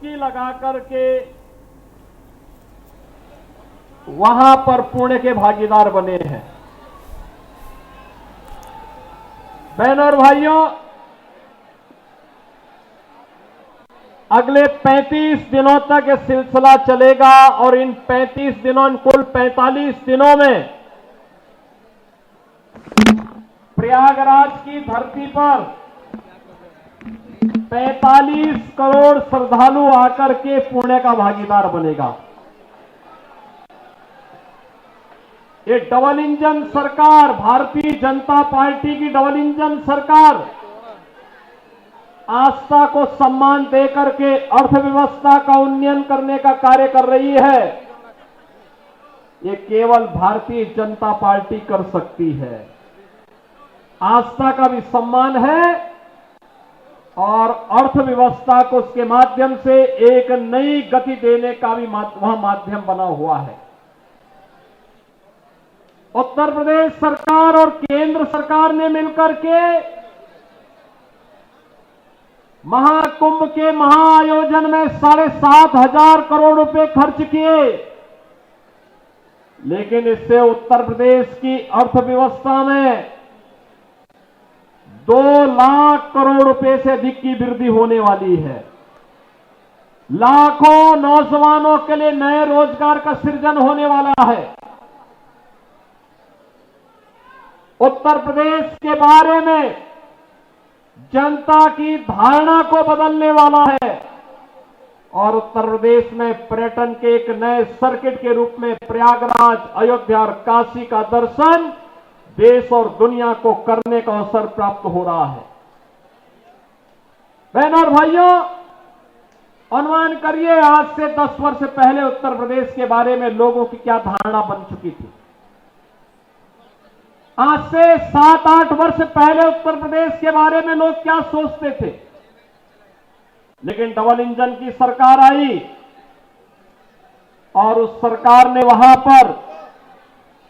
डुबकी लगा करके वहां पर पुण्य के भागीदार बने हैं। बहनों और भाइयों, अगले 35 दिनों तक यह सिलसिला चलेगा और इन 35 दिनों, कुल 45 दिनों में प्रयागराज की धरती पर 45 करोड़ श्रद्धालु आकर के पुण्य का भागीदार बनेगा। ये डबल इंजन सरकार, भारतीय जनता पार्टी की डबल इंजन सरकार आस्था को सम्मान देकर के अर्थव्यवस्था का उन्नयन करने का कार्य कर रही है। ये केवल भारतीय जनता पार्टी कर सकती है। आस्था का भी सम्मान है और अर्थव्यवस्था को उसके माध्यम से एक नई गति देने का भी वहां माध्यम बना हुआ है। उत्तर प्रदेश सरकार और केंद्र सरकार ने मिलकर के महाकुंभ के महाआयोजन में 7,500 करोड़ रुपए खर्च किए, लेकिन इससे उत्तर प्रदेश की अर्थव्यवस्था में 2 लाख करोड़ रुपए से अधिक की वृद्धि होने वाली है। लाखों नौजवानों के लिए नए रोजगार का सृजन होने वाला है। उत्तर प्रदेश के बारे में जनता की धारणा को बदलने वाला है और उत्तर प्रदेश में पर्यटन के एक नए सर्किट के रूप में प्रयागराज, अयोध्या और काशी का दर्शन देश और दुनिया को करने का अवसर प्राप्त हो रहा है। बहनों और भाइयों, अनुमान करिए आज से 10 वर्ष पहले उत्तर प्रदेश के बारे में लोगों की क्या धारणा बन चुकी थी। आज से 7-8 वर्ष पहले उत्तर प्रदेश के बारे में लोग क्या सोचते थे। लेकिन डबल इंजन की सरकार आई और उस सरकार ने वहां पर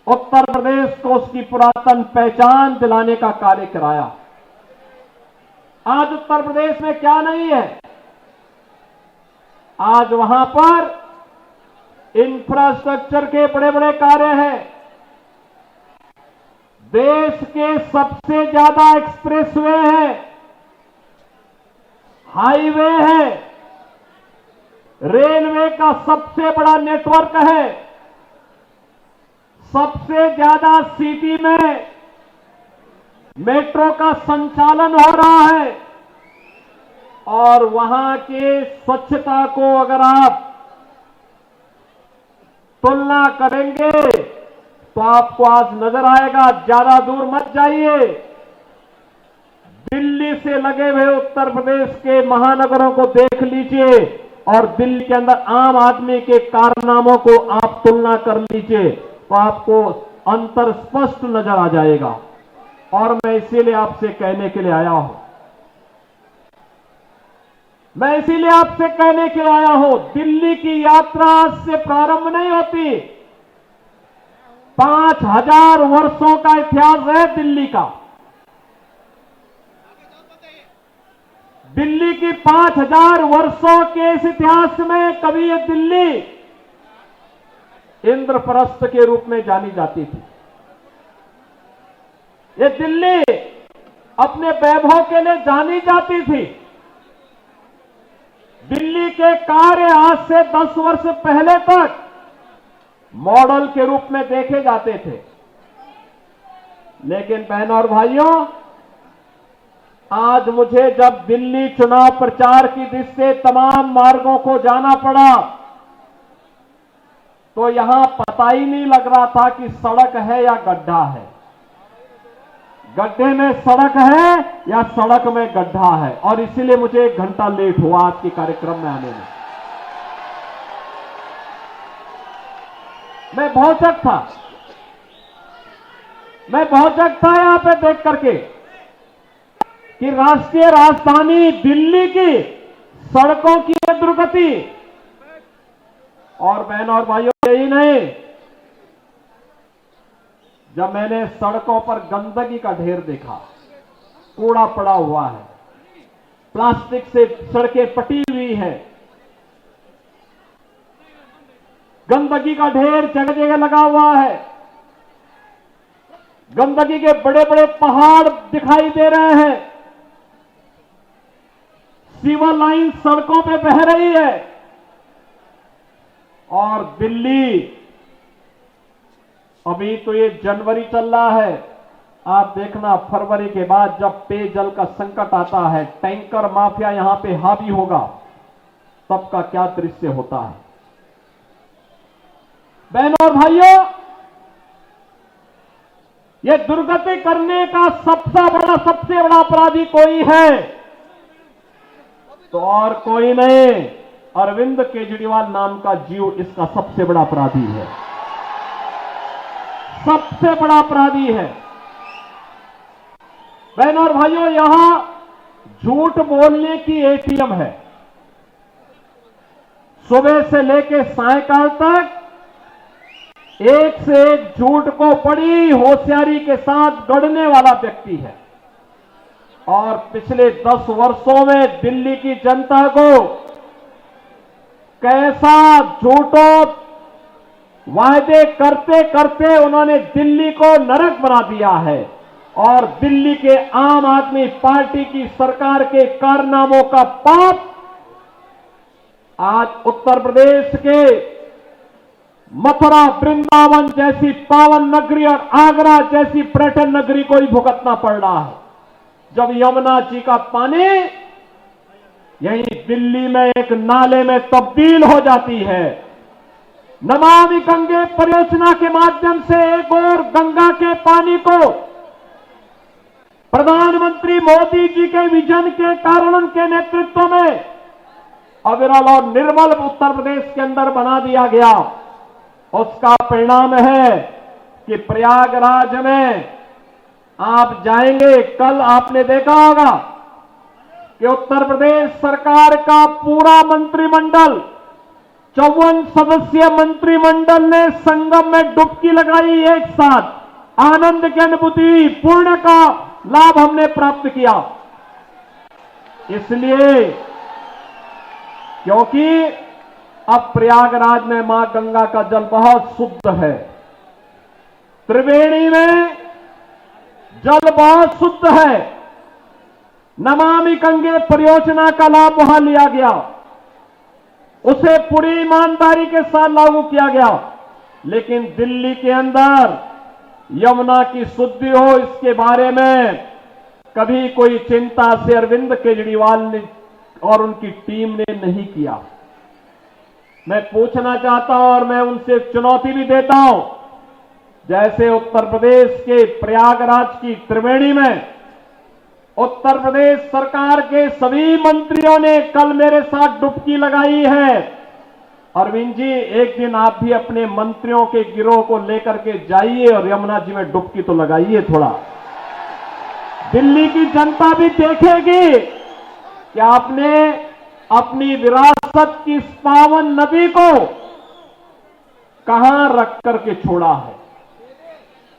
उत्तर प्रदेश को उसकी पुरातन पहचान दिलाने का कार्य कराया। आज उत्तर प्रदेश में क्या नहीं है, आज वहां पर इंफ्रास्ट्रक्चर के बड़े बड़े कार्य हैं। देश के सबसे ज्यादा एक्सप्रेसवे है, हाईवे है, रेलवे का सबसे बड़ा नेटवर्क है, सबसे ज्यादा सिटी में मेट्रो का संचालन हो रहा है और वहां के स्वच्छता को अगर आप तुलना करेंगे तो आपको आज नजर आएगा। ज्यादा दूर मत जाइए, दिल्ली से लगे हुए उत्तर प्रदेश के महानगरों को देख लीजिए और दिल्ली के अंदर आम आदमी के कारनामों को आप तुलना कर लीजिए तो आपको अंतर स्पष्ट नजर आ जाएगा। और मैं इसीलिए आपसे कहने के लिए आया हूं, दिल्ली की यात्रा आज से प्रारंभ नहीं होती। 5,000 वर्षों का इतिहास है दिल्ली का। दिल्ली की 5,000 वर्षों के इस इतिहास में कभी ये दिल्ली इंद्रप्रस्थ के रूप में जानी जाती थी। ये दिल्ली अपने वैभव के लिए जानी जाती थी। दिल्ली के कार्य आज से 10 वर्ष पहले तक मॉडल के रूप में देखे जाते थे। लेकिन बहनों और भाइयों, आज मुझे जब दिल्ली चुनाव प्रचार की दृष्टि से तमाम मार्गों को जाना पड़ा तो यहां पता ही नहीं लग रहा था कि सड़क है या गड्ढा है, गड्ढे में सड़क है या सड़क में गड्ढा है। और इसीलिए मुझे 1 घंटा लेट हुआ आज के कार्यक्रम में आने में। मैं भौचक था यहां पे देख करके कि राष्ट्रीय राजधानी दिल्ली की सड़कों की दुर्गति। और बहनों और भाइयों, यही नहीं, जब मैंने सड़कों पर गंदगी का ढेर देखा, कूड़ा पड़ा हुआ है, प्लास्टिक से सड़कें पटी हुई है, गंदगी का ढेर जगह जगह लगा हुआ है। गंदगी के बड़े बड़े पहाड़ दिखाई दे रहे हैं। सीवर लाइन सड़कों पे बह रही है। और दिल्ली, अभी तो ये जनवरी चल रहा है, आप देखना फरवरी के बाद जब पेयजल का संकट आता है, टैंकर माफिया यहां पे हावी होगा, तब का क्या दृश्य होता है। बहनों और भाइयों, ये दुर्गति करने का सबसे बड़ा अपराधी कोई है तो और कोई नहीं, अरविंद केजरीवाल नाम का जीव इसका सबसे बड़ा अपराधी है, सबसे बड़ा अपराधी है। बहनों और भाइयों, यहां झूठ बोलने की एटीएम है। सुबह से लेकर सायकाल तक एक से एक झूठ को बड़ी होशियारी के साथ गढ़ने वाला व्यक्ति है। और पिछले 10 वर्षों में दिल्ली की जनता को कैसा झूठों वायदे करते करते उन्होंने दिल्ली को नरक बना दिया है। और दिल्ली के आम आदमी पार्टी की सरकार के कारनामों का पाप आज उत्तर प्रदेश के मथुरा, वृंदावन जैसी पावन नगरी और आगरा जैसी पर्यटन नगरी को ही भुगतना पड़ रहा है। जब यमुना जी का पानी यहीं दिल्ली में एक नाले में तब्दील हो जाती है। नमामि गंगे परियोजना के माध्यम से एक और गंगा के पानी को प्रधानमंत्री मोदी जी के विजन के कारण, उनके नेतृत्व में अविरल और निर्मल उत्तर प्रदेश के अंदर बना दिया गया। उसका परिणाम है कि प्रयागराज में आप जाएंगे, कल आपने देखा होगा कि उत्तर प्रदेश सरकार का पूरा मंत्रिमंडल, 54 सदस्यीय मंत्रिमंडल ने संगम में डुबकी लगाई। एक साथ आनंद की अनुभूति, पूर्ण का लाभ हमने प्राप्त किया। इसलिए क्योंकि अब प्रयागराज में मां गंगा का जल बहुत शुद्ध है, त्रिवेणी में जल बहुत शुद्ध है। नमामि गंगे परियोजना का लाभ वहां लिया गया, उसे पूरी ईमानदारी के साथ लागू किया गया। लेकिन दिल्ली के अंदर यमुना की शुद्धि हो, इसके बारे में कभी कोई चिंता से अरविंद केजरीवाल ने और उनकी टीम ने नहीं किया। मैं पूछना चाहता हूं और मैं उनसे चुनौती भी देता हूं, जैसे उत्तर प्रदेश के प्रयागराज की त्रिवेणी में उत्तर प्रदेश सरकार के सभी मंत्रियों ने कल मेरे साथ डुबकी लगाई है। अरविंद जी, एक दिन आप भी अपने मंत्रियों के गिरोह को लेकर के जाइए और यमुना जी में डुबकी तो लगाइए थोड़ा। दिल्ली की जनता भी देखेगी कि आपने अपनी विरासत की इस पावन नदी को कहां रख करके छोड़ा है।